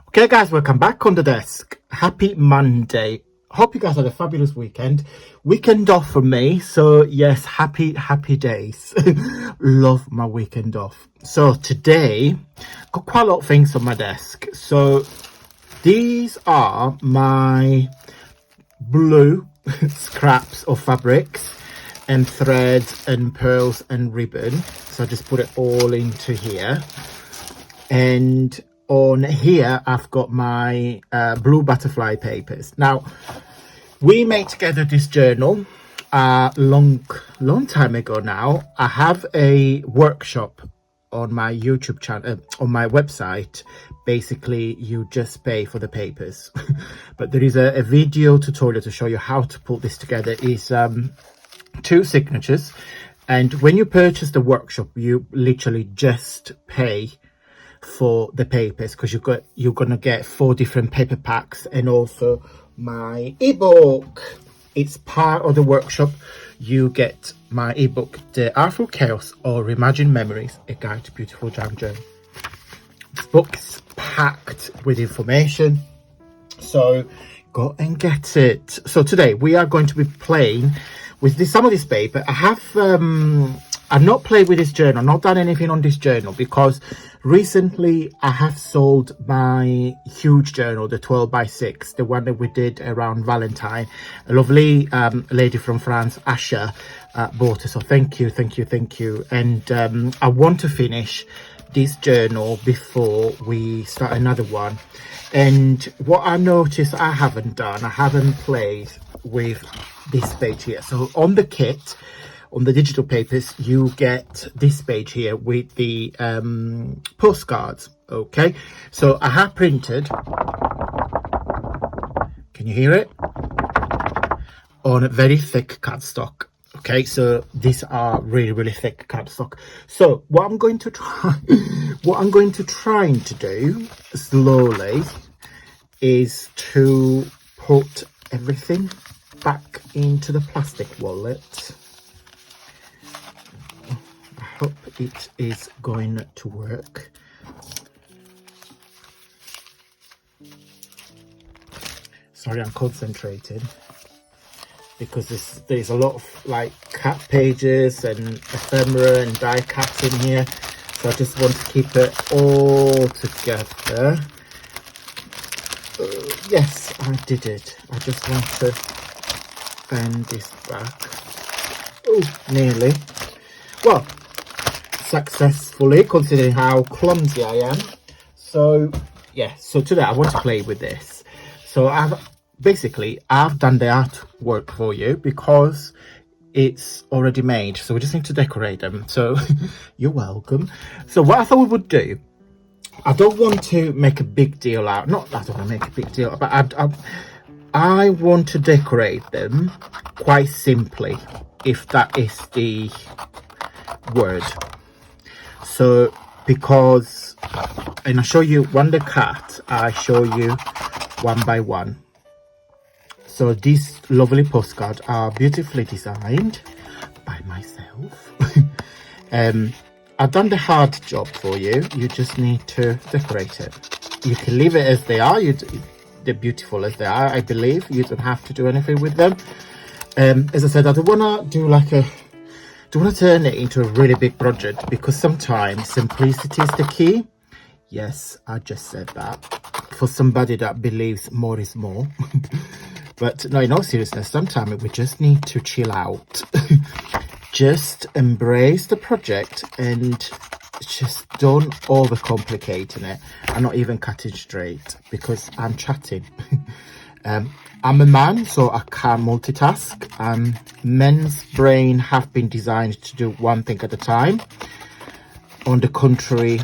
Okay guys, welcome back on the desk. Happy Monday. Hope you guys had a fabulous weekend off for me. So yes, happy days. Love my weekend off. So today got quite a lot of things on my desk. So these are my blue scraps of fabrics and threads and pearls and ribbon. So I just put it all into here. And on here I've got my blue butterfly papers. Now we made together this journal a long time ago now. I have a workshop on my YouTube channel, on my website. Basically you just pay for the papers but there is a video tutorial to show you how to put this together. Is 2 signatures, and when you purchase the workshop you literally just pay for the papers, because you're gonna get 4 different paper packs and also my ebook. It's part of the workshop. You get my ebook, The Artful Chaos or Reimagined Memories, a guide to beautiful jam journey. This book is packed with information, so go and get it. So today we are going to be playing with some of this paper. I've not played with this journal, not done anything on this journal, because recently I have sold my huge journal, the 12x6, the one that we did around Valentine. A lovely lady from France, Asha, bought it. So thank you. And I want to finish this journal before we start another one. And what I noticed I haven't played with this page here. So on the kit, on the digital papers, you get this page here with the postcards. Okay, so I have printed, can you hear it, on a very thick cardstock. Okay, so these are really thick cardstock. So what I'm going to try to do slowly is to put everything back into the plastic wallet. I hope it is going to work. Sorry, I'm concentrating because there's a lot of like cat pages and ephemera and die cuts in here, so I just want to keep it all together. Yes, I did it. I just want to bend this back. Oh, nearly. Well, successfully, considering how clumsy I am. So yeah, so today I want to play with this. So I've done the artwork for you because it's already made, so we just need to decorate them. So you're welcome. So what I thought we would do, I don't want to make a big deal out, not that I don't want to make a big deal, but I want to decorate them quite simply, if that is the word. So because, and I show you one the cat, I show you one by one. So these lovely postcards are beautifully designed by myself. I've done the hard job for you. You just need to decorate it. You can leave it as they are. They're beautiful as they are, I believe. You don't have to do anything with them. As I said, I don't want to turn it into a really big project, because sometimes simplicity is the key. Yes, I just said that for somebody that believes more is more. But no, in all seriousness, sometimes we just need to chill out. Just embrace the project and just don't overcomplicating it. I'm not even cutting straight because I'm chatting. I'm a man, so I can't multitask. Men's brain have been designed to do one thing at a time. On the contrary,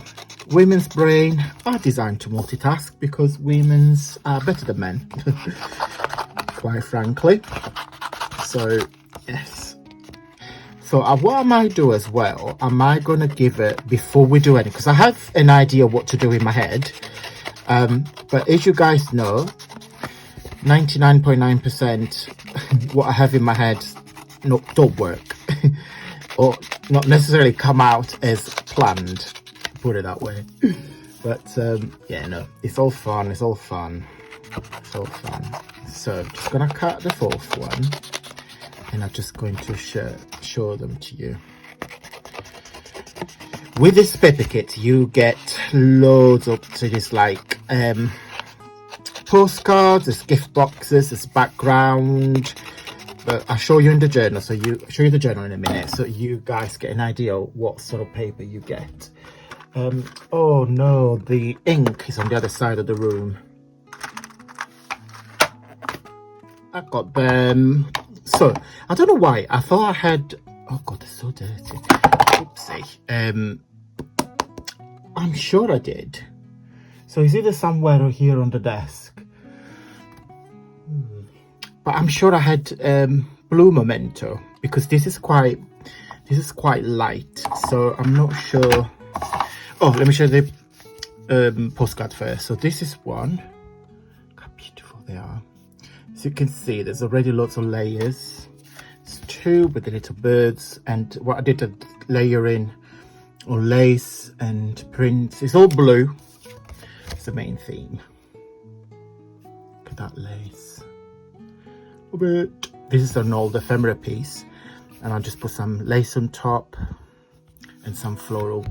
women's brain are designed to multitask, because women's are better than men, quite frankly. So yes. So what I might do as well, I might gonna give it, before we do anything, because I have an idea what to do in my head, but as you guys know, 99.9% what I have in my head don't work or not necessarily come out as planned, put it that way. But yeah, no, it's all fun. It's all fun. It's all fun. So I'm just gonna cut the fourth one, and I'm just going to show them to you. With this paper kit, you get loads of things like postcards, there's gift boxes, there's background. But I'll show you in the journal. So show you the journal in a minute, so you guys get an idea of what sort of paper you get. Oh no, the ink is on the other side of the room. I got them. So I don't know why. I thought I had. Oh god, they're so dirty. Oopsie. I'm sure I did. So it's either somewhere here on the desk. But I'm sure I had blue memento, because this is quite light. So I'm not sure. Oh, let me show you the postcard first. So this is one. Look how beautiful they are. As you can see, there's already lots of layers. It's two with the little birds, and what I did to layer in or lace and prints. It's all blue. It's the main theme. Look at that lace. This is an old ephemera piece, and I'll just put some lace on top and some floral.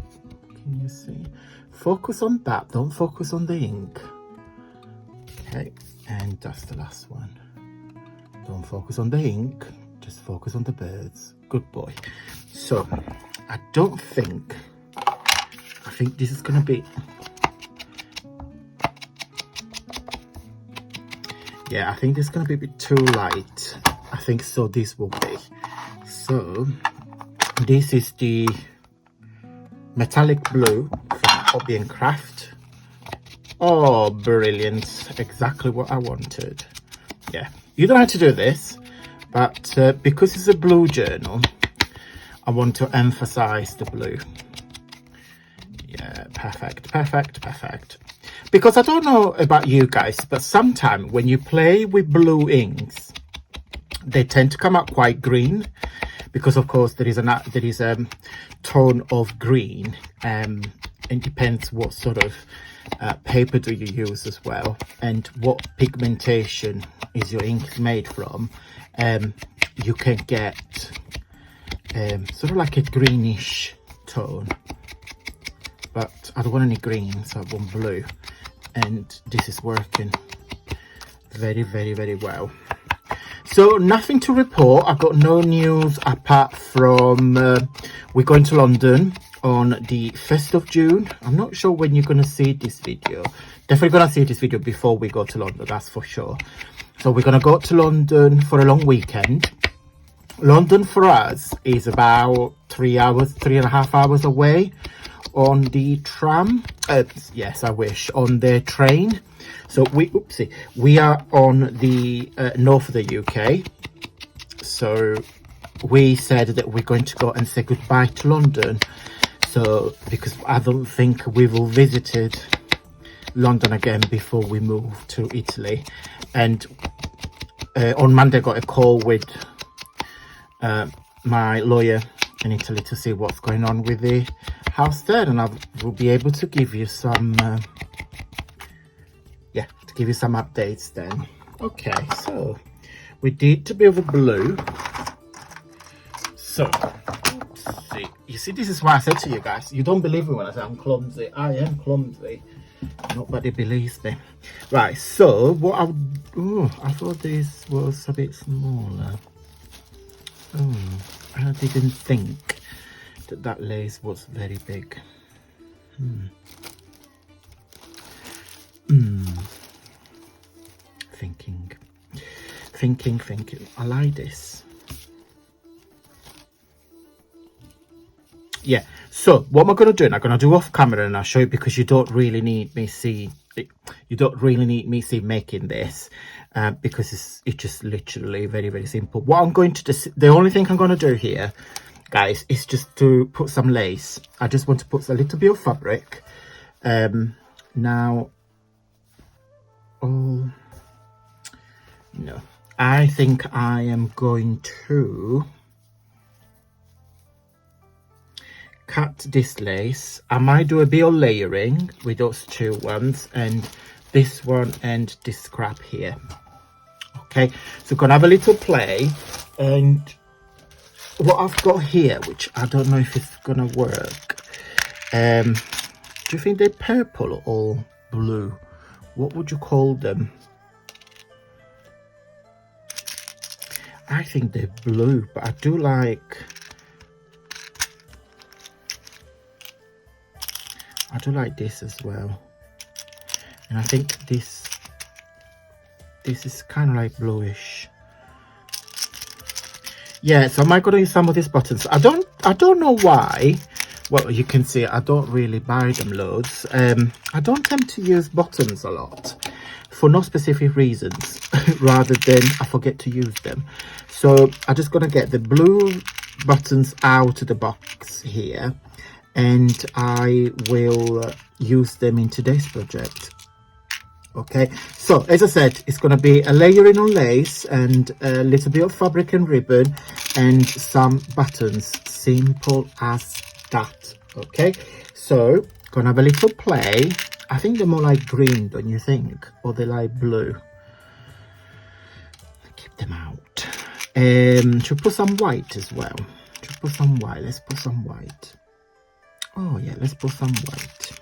Can you see? Focus on that, don't focus on the ink. Okay, and that's the last one. Don't focus on the ink, just focus on the birds. Good boy. So I think this is gonna be, yeah, I think this is gonna be a bit too light. I think so. This will be. So this is the metallic blue from Hobby and Craft. Oh, brilliant. Exactly what I wanted. Yeah, you don't have to do this, but because it's a blue journal, I want to emphasize the blue. Yeah, perfect, perfect, perfect. Because I don't know about you guys, but sometimes when you play with blue inks, they tend to come out quite green, because of course there is a tone of green. It depends what sort of paper do you use as well, and what pigmentation is your ink made from. You can get sort of like a greenish tone, but I don't want any green, so I want blue, and this is working very, very, very well. So nothing to report. I've got no news apart from we're going to London on the 1st of June. I'm not sure when you're going to see this video. Definitely going to see this video before we go to London, that's for sure. So we're going to go to London for a long weekend. London for us is about 3.5 hours away on the tram. Yes, I wish, on the train. So we are on the north of the UK. So we said that we're going to go and say goodbye to London. So because I don't think we will visited London again before we move to Italy. And on Monday I got a call with my lawyer in Italy to see what's going on with the house there, and I will be able to give you some some updates then. Okay, so we did to be over blue. So see, you see, this is why I said to you guys, you don't believe me when I say I'm clumsy. I am clumsy. Nobody believes me. Right, so what I thought this was a bit smaller. I didn't think that lace was very big. Thinking. I like this. Yeah, so what am I going to do? I'm going to do off camera and I'll show you, because you don't really need me see making this, because it's just literally very, very simple. What I'm going to do, the only thing I'm going to do here, guys, is just to put some lace. I just want to put a little bit of fabric. Now, no, I think I am going to look at this lace, I might do a bit of layering with those two ones and this one and this scrap here. Okay, so gonna have a little play. And what I've got here, which I don't know if it's gonna work, do you think they're purple or blue? What would you call them? I think they're blue, but I do like this as well. And I think this is kind of like bluish. Yeah, so I might go to use some of these buttons. I don't know why. Well, you can see I don't really buy them loads. I don't tend to use buttons a lot for no specific reasons, rather than I forget to use them. So I'm just gonna get the blue buttons out of the box here, and I will use them in today's project. Okay, so as I said, it's going to be a layering on lace and a little bit of fabric and ribbon and some buttons, simple as that. Okay, so gonna have a little play. I think they're more like green, don't you think, or they're like blue? Keep them out. Should put some white as well. Should put some white. Let's put some white. Oh yeah, let's put some white.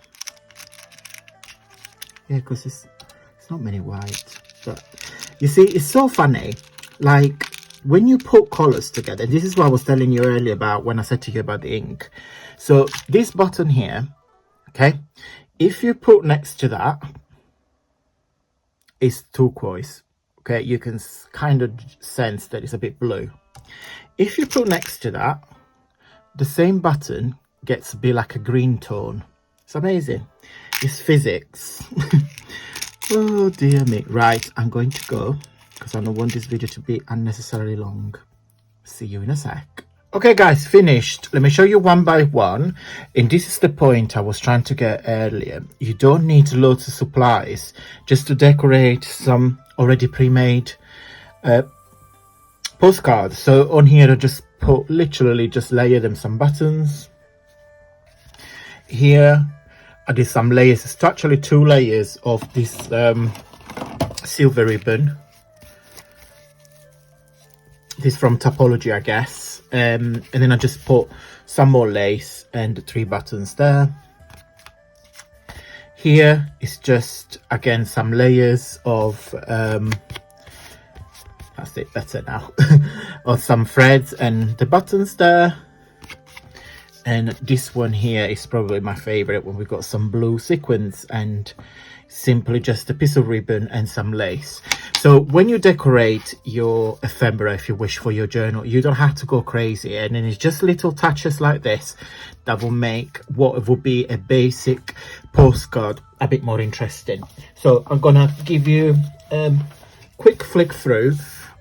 Yeah, because it's not many white. But you see, it's so funny, like when you put colors together. This is what I was telling you earlier about when I said to you about the ink. So this button here, okay, if you put next to that, it's turquoise. Okay, you can kind of sense that it's a bit blue. If you put next to that, the same button gets to be like a green tone. It's amazing. It's physics. Oh dear me. Right, I'm going to go because I don't want this video to be unnecessarily long. See you in a sec. Okay guys, finished. Let me show you one by one. And this is the point I was trying to get earlier. You don't need loads of supplies just to decorate some already pre-made postcards. So on here I just put, literally just layer them some buttons. Here I did some layers. It's actually 2 layers of this silver ribbon. This from Topology, I guess. And then I just put some more lace and 3 buttons there. Here is just again some layers of that's it, better now. Of some threads and the buttons there. And this one here is probably my favorite, when we got some blue sequins and simply just a piece of ribbon and some lace. So when you decorate your ephemera, if you wish, for your journal, you don't have to go crazy, and then it's just little touches like this that will make what will be a basic postcard a bit more interesting. So I'm gonna give you a quick flick through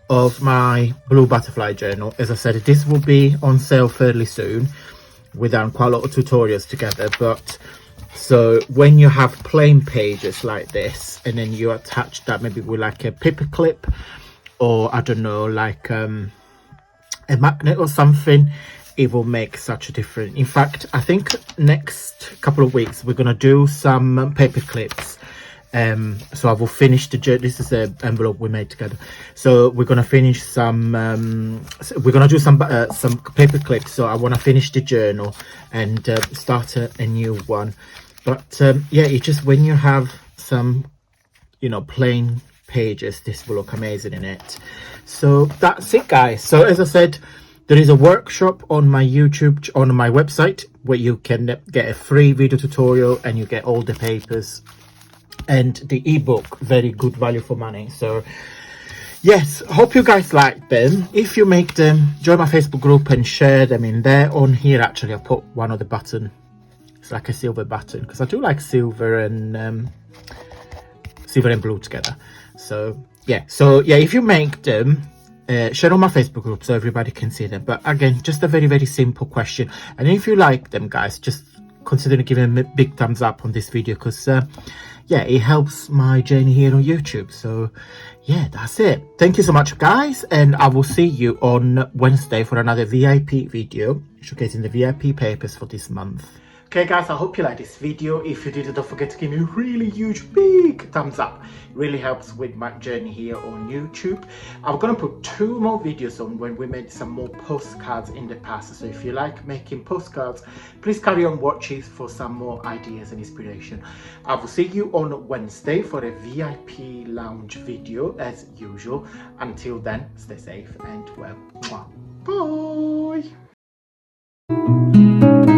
of my blue butterfly journal. As I said, this will be on sale fairly soon. We've done quite a lot of tutorials together, but so when you have plain pages like this and then you attach that maybe with like a paper clip, or I don't know, like a magnet or something, it will make such a difference. In fact, I think next couple of weeks we're gonna do some paper clips. So I will finish the journal. This is an envelope we made together, so we're gonna finish some we're gonna do some paper clips. So I want to finish the journal and start a new one. But yeah, it's just when you have some, you know, plain pages, this will look amazing in it. So that's it guys. So as I said, there is a workshop on my YouTube, on my website, where you can get a free video tutorial and you get all the papers and the ebook, very good value for money. So yes, hope you guys like them. If you make them, join my Facebook group and share them in there. On here actually I put one of the button, it's like a silver button, because I do like silver and blue together. So yeah, if you make them, share on my Facebook group so everybody can see them. But again, just a very, very simple question. And if you like them guys, just considering giving a big thumbs up on this video, because yeah, it helps my journey here on YouTube. So yeah, that's it. Thank you so much, guys, and I will see you on Wednesday for another VIP video showcasing the VIP papers for this month. Okay guys, I hope you liked this video. If you did, don't forget to give me a really huge big thumbs up. It really helps with my journey here on YouTube. I'm gonna put 2 more videos on when we made some more postcards in the past. So if you like making postcards, please carry on watching for some more ideas and inspiration. I will see you on Wednesday for a VIP lounge video as usual. Until then, stay safe and well, bye.